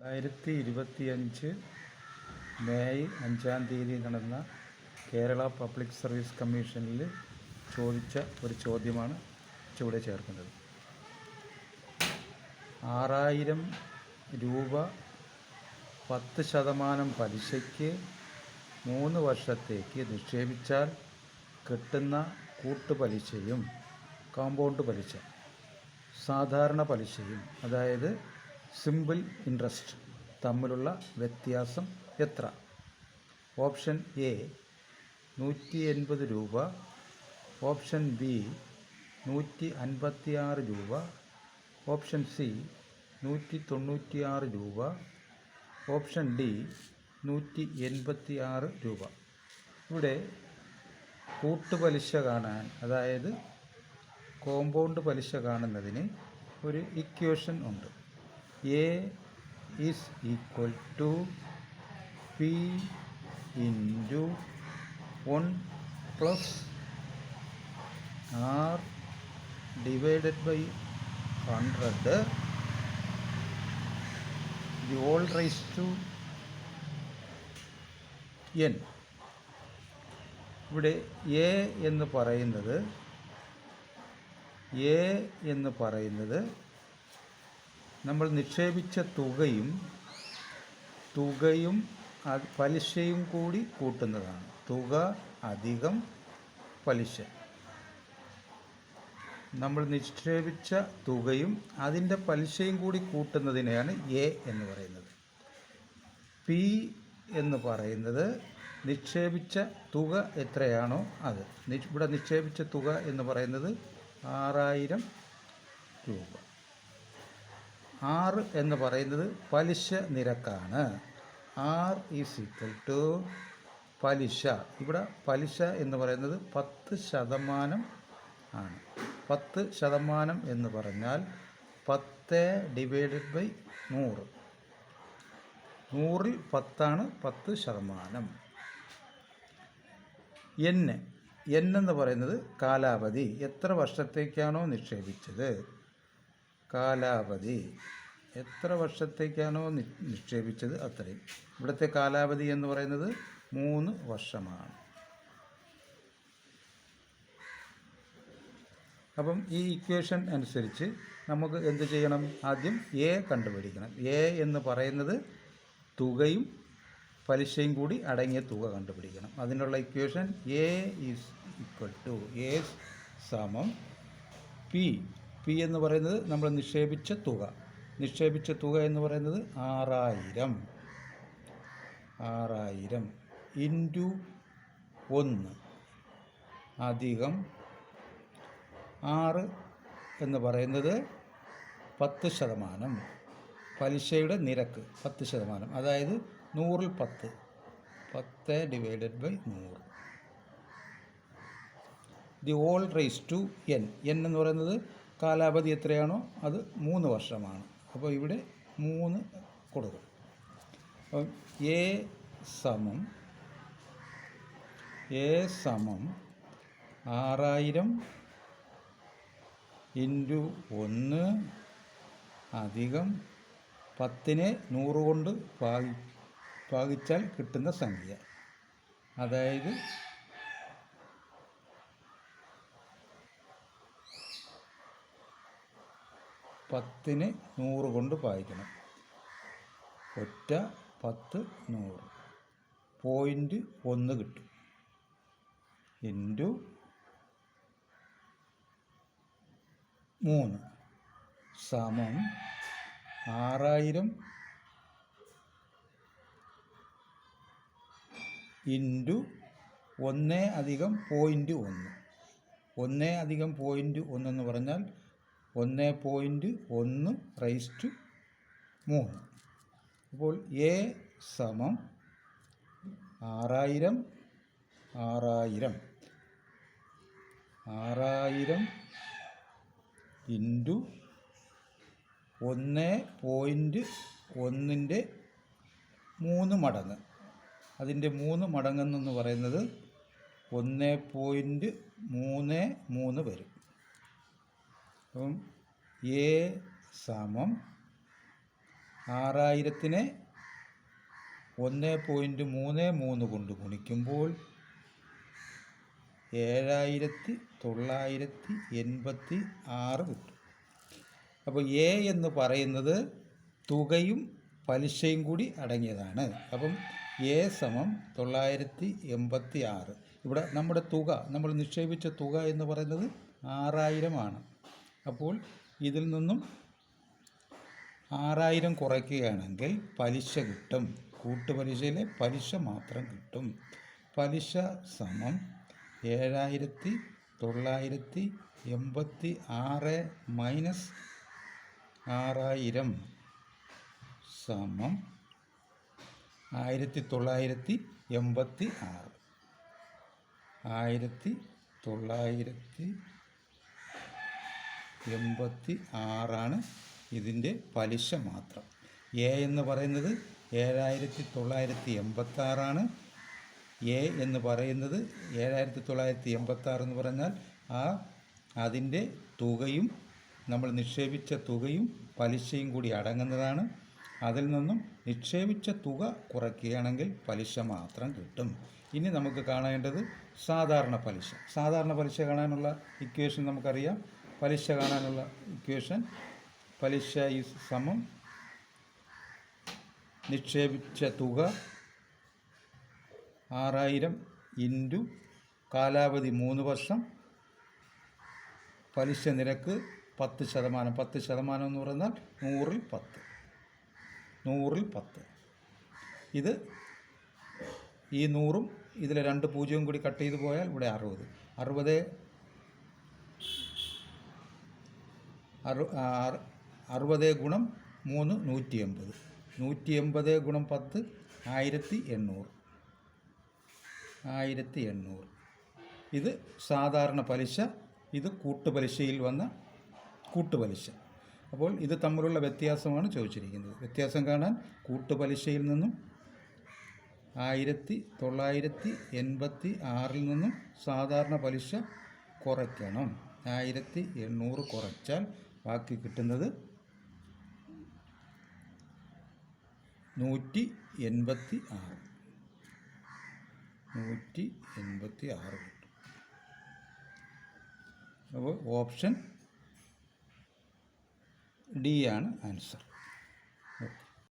2025 May 5-ാം തീയതി നടന്ന Kerala public service കമ്മീഷനിൽ ചോദിച്ച ഒരു ചോദ്യമാണ് ചുവടെ ചേർക്കുന്നത്. 6000 രൂപ 10% പലിശയ്ക്ക് 3 വർഷത്തേക്ക് നിക്ഷേപിച്ചാൽ കിട്ടുന്ന കൂട്ടുപലിശയും കോമ്പൗണ്ട് പലിശ, സാധാരണ പലിശയും അതായത് സിമ്പിൾ ഇൻട്രസ്റ്റ് തമ്മിലുള്ള വ്യത്യാസം എത്ര? ഓപ്ഷൻ എ 180 രൂപ, ഓപ്ഷൻ ബി 156 രൂപ, ഓപ്ഷൻ സി 196 രൂപ, ഓപ്ഷൻ ഡി 186 രൂപ. ഇവിടെ കൂട്ടുപലിശ കാണാൻ, അതായത് കോമ്പൗണ്ട് പലിശ കാണുന്നതിന് ഒരു ഇക്വേഷൻ ഉണ്ട്. A is equal to P into 1 plus R divided by 100 the whole raised to n. ഇവിടെ A എന്ന് പറയുന്നത് നമ്മൾ നിക്ഷേപിച്ച തുകയും പലിശയും കൂടി കൂട്ടുന്നതാണ്. തുക അധികം പലിശ. നമ്മൾ നിക്ഷേപിച്ച തുകയും അതിൻ്റെ പലിശയും കൂടി കൂട്ടുന്നതിനെയാണ് എ എന്ന് പറയുന്നത്. പി എന്ന് പറയുന്നത് നിക്ഷേപിച്ച തുക എത്രയാണോ അത്. ഇവിടെ നിക്ഷേപിച്ച തുക എന്ന് പറയുന്നത് 6000 രൂപ. R എന്ന് പറയുന്നത് പലിശ നിരക്കാണ്. R ഈസ് ഈക്വൽ ടു പലിശ. ഇവിടെ പലിശ എന്ന് പറയുന്നത് 10% ആണ്. 10% എന്ന് പറഞ്ഞാൽ 10 ഡിവൈഡഡ് ബൈ 100. 100ൽ 10 10%. N എന്ന് പറയുന്നത് കാലാവധി. എത്ര വർഷത്തേക്കാണോ നിക്ഷേപിച്ചത്, കാലാവധി എത്ര വർഷത്തേക്കാണോ നിക്ഷേപിച്ചത് അത്രയും. ഇവിടുത്തെ കാലാവധി എന്ന് പറയുന്നത് 3 വർഷമാണ്. അപ്പം ഈ ഇക്വേഷൻ അനുസരിച്ച് നമുക്ക് എന്ത് ചെയ്യണം? ആദ്യം എ കണ്ടുപിടിക്കണം. എ എന്ന് പറയുന്നത് തുകയും പലിശയും കൂടി അടങ്ങിയ തുക കണ്ടുപിടിക്കണം. അതിനുള്ള equation A is equal to A സമം പി. പി എന്ന് പറയുന്നത് നമ്മൾ നിക്ഷേപിച്ച തുക എന്ന് പറയുന്നത് 6000 ഇൻറ്റു 1 അധികം 6 എന്ന് പറയുന്നത് 10%. പലിശയുടെ നിരക്ക് 10%, അതായത് 100ൽ 10 divided by 100. The whole raise to N. N എന്ന് പറയുന്നത് കാലാവധി എത്രയാണോ അത് 3 വർഷമാണ്. അപ്പോൾ ഇവിടെ 3 കൊടുക്കും. അപ്പം എ സമം 6000 ഇൻറ്റു 1 അധികം 10നെ 100 കൊണ്ട് ഭാഗിച്ചാൽ കിട്ടുന്ന സംഖ്യ, അതായത് 10നെ 100 കൊണ്ട് ഭാഗിക്കണം. ഒറ്റ 10 100 0.1 കിട്ടും. ഇൻറ്റു 3 സമം 6000 ഇൻറ്റു 1 അധികം 0.1. 1 അധികം 0.1 എന്ന് പറഞ്ഞാൽ 1.1 റൈസ് ടു 3. അപ്പോൾ എ സമം 6000 ഇൻറ്റു 1.1ൻ്റെ 3 മടങ്ങ്. അതിൻ്റെ 3 മടങ്ങെന്ന് പറയുന്നത് 1.33 വരും. അപ്പം എ സമം 6000-നെ 1.33 കൊണ്ട് ഗുണിക്കുമ്പോൾ 7986 കിട്ടും. അപ്പോൾ എ എന്ന് പറയുന്നത് തുകയും പലിശയും കൂടി അടങ്ങിയതാണ്. അപ്പം എ സമം 986. ഇവിടെ നമ്മുടെ തുക, നമ്മൾ നിക്ഷേപിച്ച തുക എന്ന് പറയുന്നത് 6000 ആണ്. അപ്പോൾ ഇതിൽ നിന്നും 6000 കുറയ്ക്കുകയാണെങ്കിൽ പലിശ കിട്ടും. കൂട്ടുപലിശയിലെ പലിശ മാത്രം കിട്ടും. പലിശ സമം 7986 മൈനസ് 6000 സമം 1986. 1986 ഇതിൻ്റെ പലിശ മാത്രം. എ എന്ന് പറയുന്നത് 7986. എ എന്ന് പറയുന്നത് 7986 എന്ന് പറഞ്ഞാൽ അതിൻ്റെ തുകയും നമ്മൾ നിക്ഷേപിച്ച തുകയും പലിശയും കൂടി അടങ്ങുന്നതാണ്. അതിൽ നിന്നും നിക്ഷേപിച്ച തുക കുറയ്ക്കുകയാണെങ്കിൽ പലിശ മാത്രം കിട്ടും. ഇനി നമുക്ക് കാണേണ്ടത് സാധാരണ പലിശ. സാധാരണ പലിശ കാണാനുള്ള ഇക്വേഷൻ നമുക്കറിയാം. പലിശ കാണാനുള്ള ഇക്വേഷൻ പലിശ ഈസ് സമം നിക്ഷേപിച്ച തുക 6000 ഇൻറ്റു കാലാവധി 3 വർഷം, പലിശ നിരക്ക് 10%. 10% എന്ന് പറഞ്ഞാൽ 100-ൽ 10. 100-ൽ 10. ഇത് ഈ 100-ഉം ഇതിലെ 2 പൂജ്യവും കൂടി കട്ട് ചെയ്ത് പോയാൽ ഇവിടെ 60. 60 ഗുണം 3 180. 180 ഗുണം 10 1800. ഇത് സാധാരണ പലിശ, ഇത് കൂട്ടുപലിശയിൽ വന്ന കൂട്ടുപലിശ. അപ്പോൾ ഇത് തമ്മിലുള്ള വ്യത്യാസമാണ് ചോദിച്ചിരിക്കുന്നത്. വ്യത്യാസം കാണാൻ കൂട്ടുപലിശയിൽ നിന്നും 1986 നിന്നും സാധാരണ പലിശ കുറയ്ക്കണം. 1800 കുറച്ചാൽ ബാക്കി കിട്ടുന്നത് 186. 186 കിട്ടും. അപ്പോൾ ഓപ്ഷൻ ഡി ആണ് ആൻസർ.